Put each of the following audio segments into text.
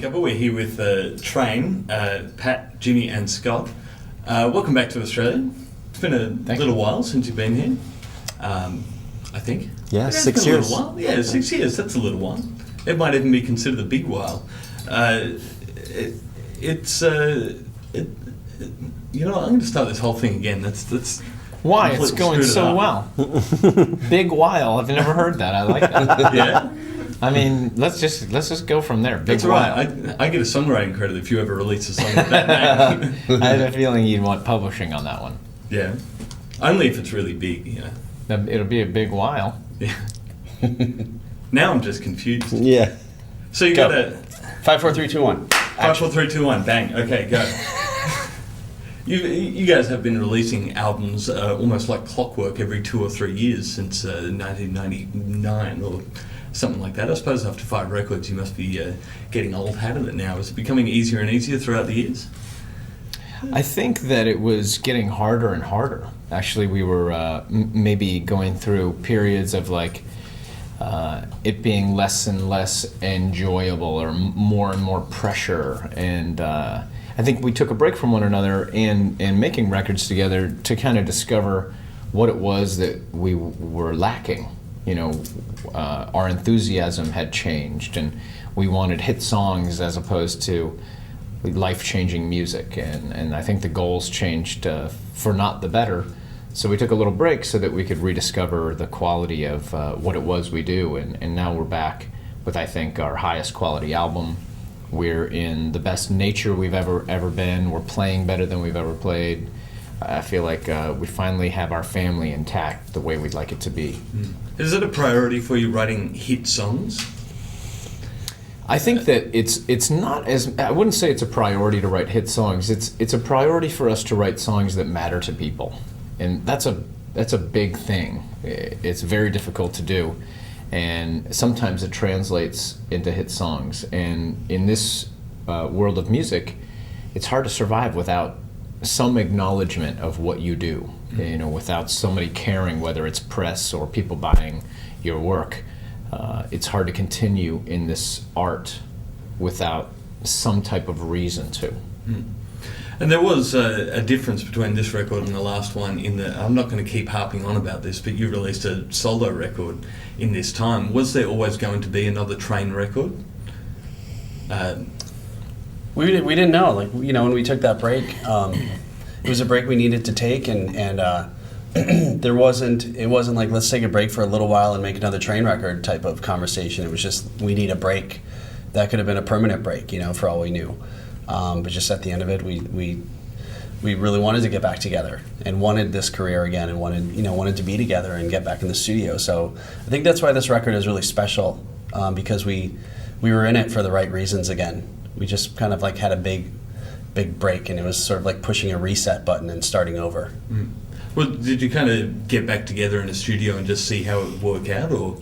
Cover. We're here with Train, Pat, Jimmy and Scott. Welcome back to Australia. It's been a little while since you've been here, I think. Yeah, 6 years. A little while. Yeah, 6 years, that's a little while. It might even be considered a big while. I'm going to start this whole thing again. That's Why? It's going so well. Big while. I've never heard that. I like that. Yeah. I mean, let's just go from there. Big That's while. right. I get a songwriting credit if you ever release a song with that name. I have a feeling you'd want publishing on that one. Yeah. Only if it's really big, you know. It'll be a big while. Yeah. Now I'm just confused. Yeah. So you got a 5, 4, 3, 2, 1. 5, 4, 3, 2, 1. Bang. Okay, go. You guys have been releasing albums almost like clockwork every 2 or 3 years since 1999 or something like that. I suppose after 5 records you must be getting old hat at it now. Is it becoming easier and easier throughout the years? I think that it was getting harder and harder. Actually, we were maybe going through periods of like it being less and less enjoyable or more and more pressure. And I think we took a break from one another and making records together to kind of discover what it was that we were lacking. You know, our enthusiasm had changed and we wanted hit songs as opposed to life-changing music, and I think the goals changed for not the better. So we took a little break so that we could rediscover the quality of what it was we do, and now we're back with, I think, our highest quality album. We're in the best nature we've ever been. We're playing better than we've ever played. I feel like we finally have our family intact the way we'd like it to be. Is it a priority for you writing hit songs? I think that it's not as, I wouldn't say it's a priority to write hit songs. It's a priority for us to write songs that matter to people, and that's a big thing. It's very difficult to do, and sometimes it translates into hit songs. And in this world of music, it's hard to survive without some acknowledgement of what you do. You know, without somebody caring whether it's press or people buying your work. It's hard to continue in this art without some type of reason to. And there was a difference between this record and the last one in that, I'm not going to keep harping on about this, but you released a solo record in this time. Was there always going to be another Train record? We didn't know. Like, you know, when we took that break, it was a break we needed to take, and it wasn't like, let's take a break for a little while and make another Train record type of conversation. It was just, we need a break. That could have been a permanent break, you know, for all we knew. But just at the end of it, we really wanted to get back together and wanted this career again and wanted to be together and get back in the studio. So I think that's why this record is really special, because we were in it for the right reasons again. We just kind of like had a big break, and it was sort of like pushing a reset button and starting over. Well, did you kind of get back together in a studio and just see how it would work out, or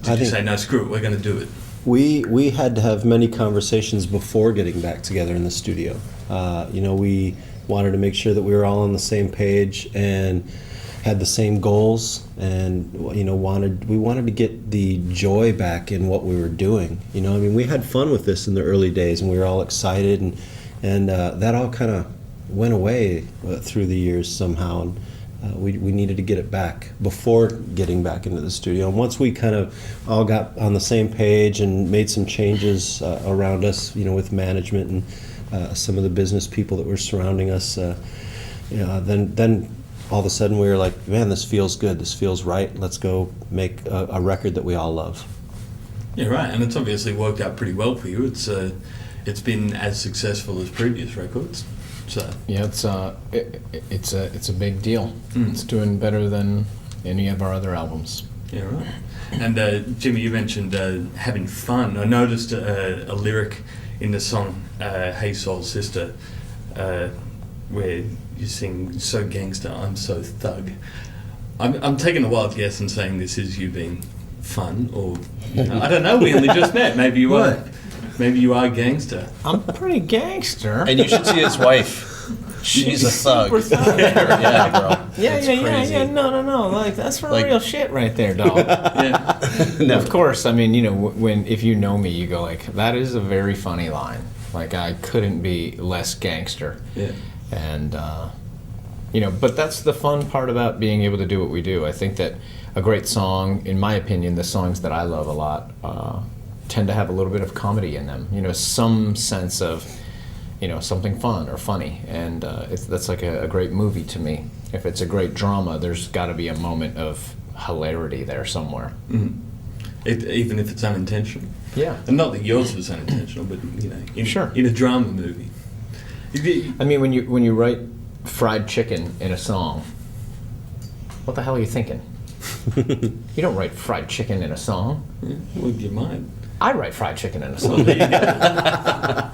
did you say, no, screw it, we're going to do it? We had to have many conversations before getting back together in the studio. We wanted to make sure that we were all on the same page and had the same goals, and we wanted to get the joy back in what we were doing. You know, I mean, we had fun with this in the early days, and we were all excited, and that all kind of went away through the years somehow. And we needed to get it back before getting back into the studio. And once we kind of all got on the same page and made some changes around us, you know, with management and some of the business people that were surrounding us, then all of a sudden we were like, man, this feels good, this feels right, let's go make a record that we all love. Yeah, right, and it's obviously worked out pretty well for you. It's been as successful as previous records. So yeah, it's a big deal. It's doing better than any of our other albums. Yeah, right. And Jimmy, you mentioned having fun. I noticed a lyric in the song "Hey Soul Sister," where you sing, "So gangster, I'm so thug." I'm taking a wild guess and saying this is you being fun, or I don't know. We only just met. Maybe you are. Maybe you are gangster. I'm pretty gangster. And you should see his wife. She's a thug. Super thug. Yeah, girl. It's crazy. No. Like, that's for Like- real shit right there, dog. Yeah. No. Of course, I mean, if you know me, you go like, that is a very funny line. Like, I couldn't be less gangster. Yeah. And, but that's the fun part about being able to do what we do. I think that a great song, in my opinion, the songs that I love a lot, tend to have a little bit of comedy in them. Some sense of, something fun or funny. And that's like a great movie to me. If it's a great drama, there's got to be a moment of hilarity there somewhere. Mm. Even if it's unintentional. Yeah. And not that yours was unintentional, but Sure. in a drama movie. I mean, when you write fried chicken in a song, what the hell are you thinking? You don't write fried chicken in a song. Yeah, well, you might. I write fried chicken in a song. I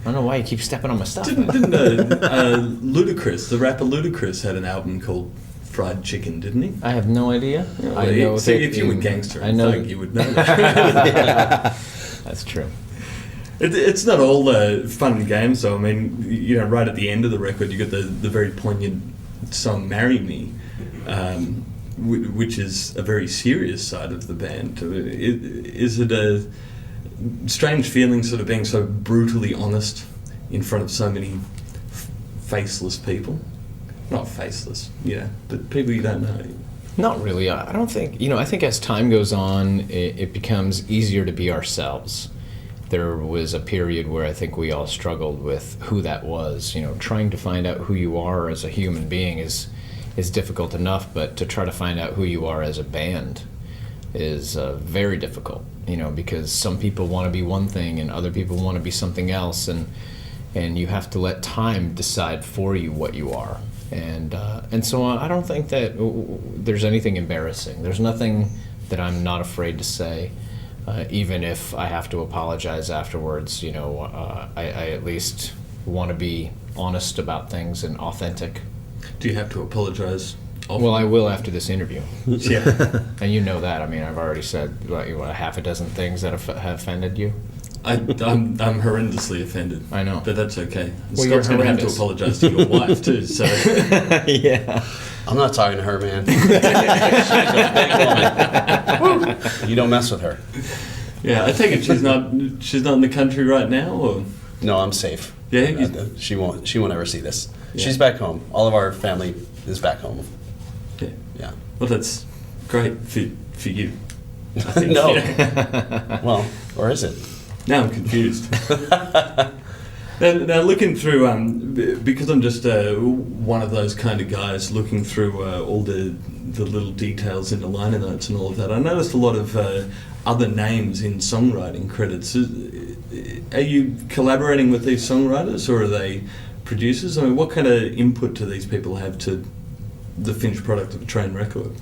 don't know why you keep stepping on my stuff. Didn't Ludacris, the rapper Ludacris, had an album called Fried Chicken, didn't he? I have no idea. Well, I know see, that if you were gangster, I know you would know that. That's true. It's not all fun and games, though. I mean, right at the end of the record, you got the very poignant song "Marry Me," which is a very serious side of the band. Is it a strange feeling, sort of being so brutally honest in front of so many faceless people? Not faceless, but people you don't know. Not really. I don't think, I think as time goes on, it becomes easier to be ourselves. There was a period where I think we all struggled with who that was. Trying to find out who you are as a human being is difficult enough, but to try to find out who you are as a band is very difficult, because some people want to be one thing and other people want to be something else, and you have to let time decide for you what you are. And so I don't think that there's anything embarrassing. There's nothing that I'm not afraid to say, even if I have to apologize afterwards. I at least want to be honest about things and authentic. Do you have to apologize often? Well, I will after this interview. Yeah. And you know that. I mean, I've already said what, half a dozen things that have offended you. I'm horrendously offended. I know. But that's okay. Well, you're Scott's going to have to horrendous. apologize to your wife, too, so... Yeah. I'm not talking to her, man. You don't mess with her. Yeah, I take it she's not in the country right now, or... No, I'm safe. Yeah, She won't ever see this. Yeah. She's back home. All of our family is back home. Yeah. Yeah. Well, that's great for you. I think, No. Well, or is it? Now I'm confused. Now looking through, because I'm just one of those kind of guys looking through all the little details in the liner notes and all of that, I noticed a lot of other names in songwriting credits. Are you collaborating with these songwriters, or are they producers? I mean, what kind of input do these people have to the finished product of a Train record?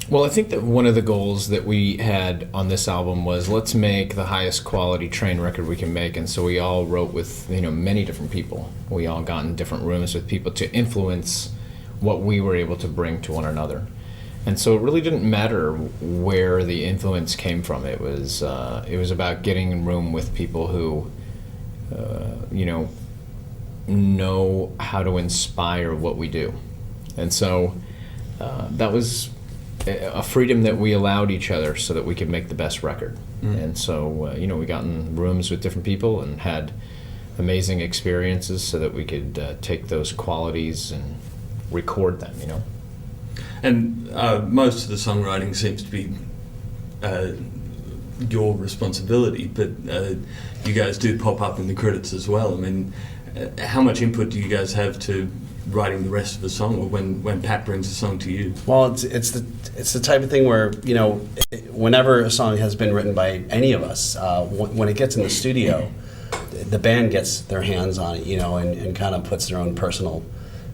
Well, I think that one of the goals that we had on this album was, let's make the highest quality Train record we can make, and so we all wrote with many different people. We all got in different rooms with people to influence what we were able to bring to one another. And so it really didn't matter where the influence came from. It was about getting in room with people who know how to inspire what we do. And so that was a freedom that we allowed each other so that we could make the best record. And so we got in rooms with different people and had amazing experiences so that we could take those qualities and record them. And most of the songwriting seems to be your responsibility, but you guys do pop up in the credits as well. I mean, how much input do you guys have to writing the rest of the song, or when Pat brings a song to you? Well, it's the type of thing where whenever a song has been written by any of us, when it gets in the studio, the band gets their hands on it, and kind of puts their own personal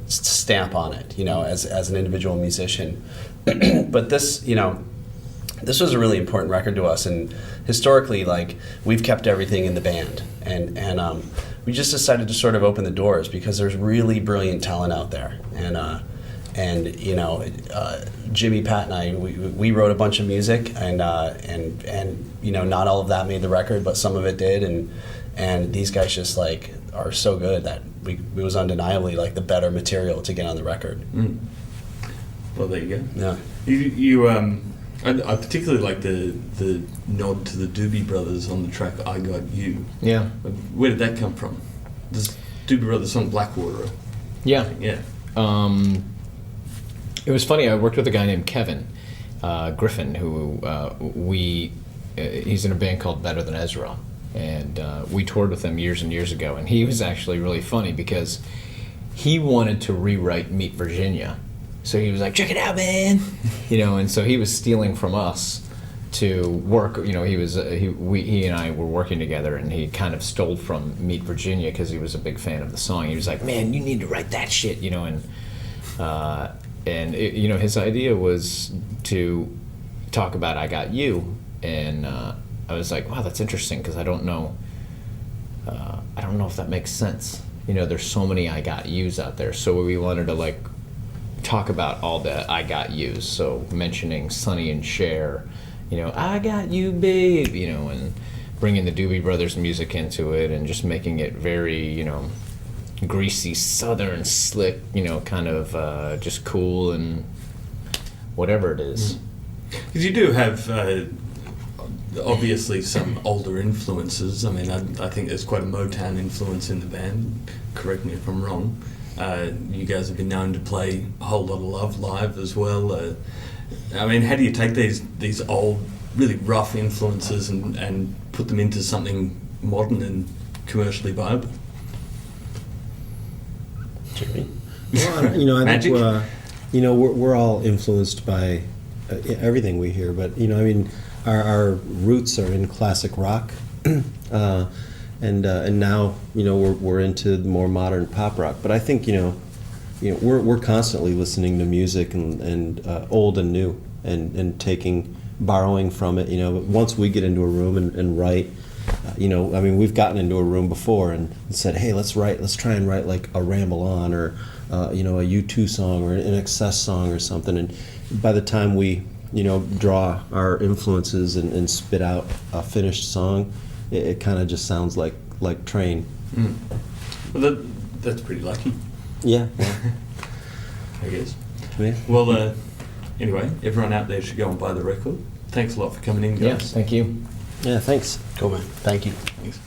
stamp on it, as an individual musician. But this was a really important record to us, and historically, we've kept everything in the band, and we just decided to sort of open the doors because there's really brilliant talent out there, and Jimmy, Pat, and I, we wrote a bunch of music, and not all of that made the record, but some of it did, and these guys just are so good that it was undeniably the better material to get on the record. Well, there you go. Yeah. I particularly like the nod to the Doobie Brothers on the track "I Got You." Yeah. Where did that come from? This Doobie Brothers song "Blackwater." Yeah. Yeah. It was funny. I worked with a guy named Kevin Griffin, who he's in a band called Better Than Ezra, and we toured with him years and years ago. And he was actually really funny because he wanted to rewrite "Meet Virginia," so he was like, "Check it out, man," And so he was stealing from us to work. He and I were working together, and he kind of stole from "Meet Virginia" because he was a big fan of the song. He was like, "Man, you need to write that shit," his idea was to talk about "I Got You," and I was like, "Wow, that's interesting," because I don't know if that makes sense. There's so many "I Got Yous" out there, so we wanted to talk about all the "I Got Yous." So mentioning Sonny and Cher, "I got you, babe," and bringing the Doobie Brothers music into it, and just making it very, greasy, southern, slick, kind of just cool and whatever it is. Because you do have obviously some older influences. I mean, I think there's quite a Motown influence in the band. Correct me if I'm wrong. You guys have been known to play a whole lot of Love live as well. I mean, how do you take these old, really rough influences and put them into something modern and commercially viable? Well, I Magic? think we're all influenced by everything we hear, but our roots are in classic rock, and now we're into the more modern pop rock. But I think we're constantly listening to music and old and new and borrowing from it. Once we get into a room and write. We've gotten into a room before and said, "Hey, let's try and write like a Ramble On or a U2 song or an Excess song or something." And by the time we draw our influences and spit out a finished song, it kind of just sounds like Train. Mm. Well, that's pretty lucky. Yeah. I guess. Yeah. Well, anyway, everyone out there should go and buy the record. Thanks a lot for coming in, guys. Yeah, thank you. Yeah. Thanks. Cool, man. Thank you. Thanks.